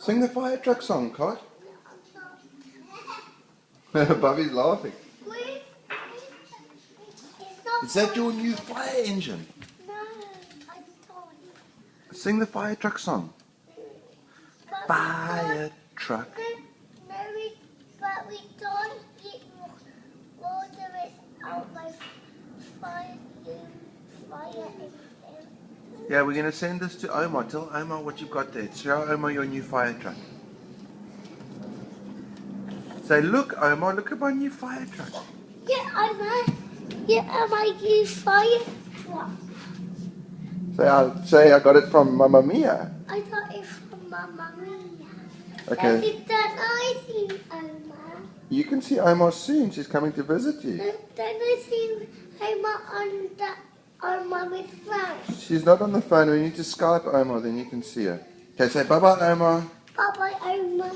Sing the fire truck song, Cod. Bobby's laughing. Is that your new fire engine? No, I don't. Sing the fire truck song. Fire truck. But we don't get water without my fire engine. Yeah, we're going to send this to Omar. Tell Omar what you've got there. Show Omar your new fire truck. Say, look, Omar, look at my new fire truck. Yeah, my new fire truck. Say, I got it from Mamma Mia. I got it from Mamma Mia. Okay. Then I see Omar. You can see Omar soon. She's coming to visit you. Then I see Omar on Mommy's phone. She's not on the phone. We need to Skype Omar, then you can see her. Okay, say bye-bye, Omar. Bye-bye, Omar.